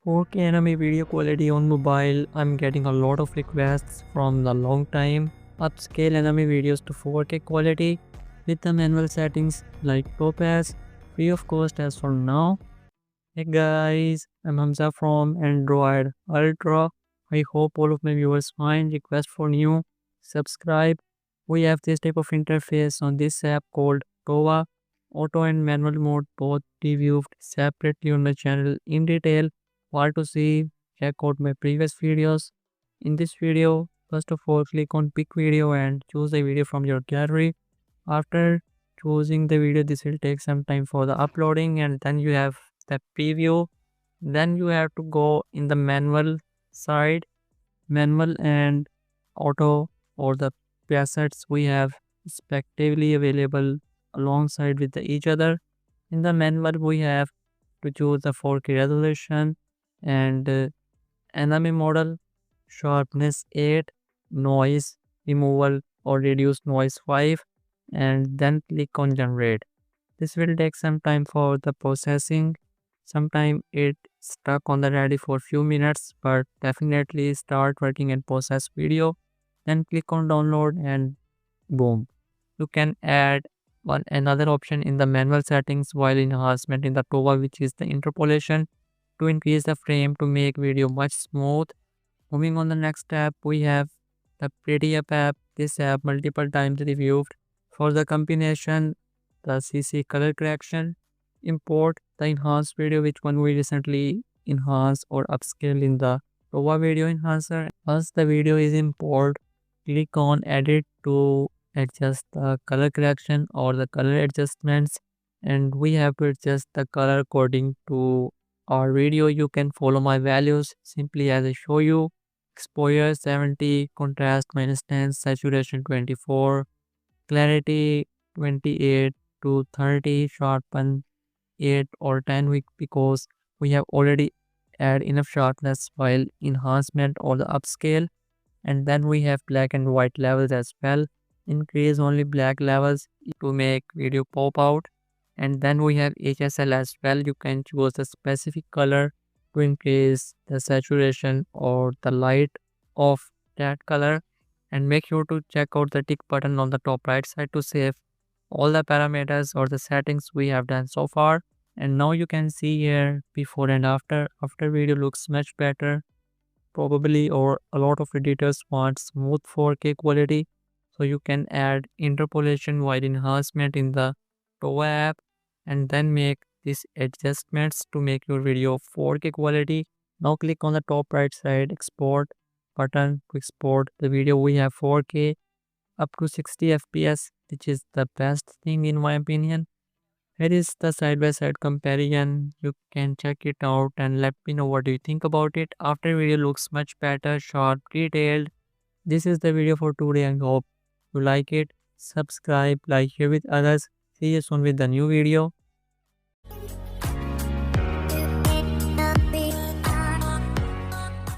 4K anime video quality on mobile. I'm getting a lot of requests from the long time. Upscale anime videos to 4K quality with the manual settings like Topaz, free of cost as for now. Hey guys, I'm Hamza from Android Ultra. I hope all of my viewers find request for new subscribe. We have this type of interface on this app called Tova. Auto and manual mode both reviewed separately on my channel in detail. Want to see? Check out my previous videos. In this video, first of all click on pick video and choose a video from your gallery. After choosing the video, this will take some time for the uploading, and then you have the preview. Then you have to go in the manual side, manual and auto, or the presets we have respectively available alongside with each other. In the manual we have to choose the 4K resolution and anime model, sharpness 8, noise removal or reduce noise 5, and then click on generate. This will take some time for the processing. Sometime it stuck on the ready for few minutes, but definitely start working and process video. Then click on download and boom. You can add one another option in the manual settings while enhancement in the Tova, which is the interpolation, to increase the frame to make video much smooth. Moving on the next step, we have the Prettyup app. This app multiple times reviewed for the combination, the CC color correction, import the enhanced video, which one we recently enhanced or upscale in the Tova video enhancer. Once the video is imported, click on edit to adjust the color correction or the color adjustments, and we have to adjust the color according to our video. You can follow my values simply as I show you. Exposure 70, contrast -10, saturation 24, clarity 28 to 30, sharpen 8 or 10 week, because we have already add enough sharpness while enhancement or the upscale. And then we have black and white levels as well. Increase only black levels to make video pop out. And then we have HSL as well. You can choose a specific color to increase the saturation or the light of that color. And make sure to check out the tick button on the top right side to save all the parameters or the settings we have done so far. And now you can see here before and after video looks much better. Probably or a lot of editors want smooth 4K quality, so you can add interpolation while enhancement in the Tova app and then make these adjustments to make your video 4K quality. Now click on the top right side export button to export the video. We have 4K up to 60 fps, which is the best thing in my opinion. Here is the side-by-side comparison. You can check it out and let me know what do you think about it. After video looks much better, sharp, detailed. This is the video for today. I hope you like it. Subscribe, like, share with others. See you soon with the new video.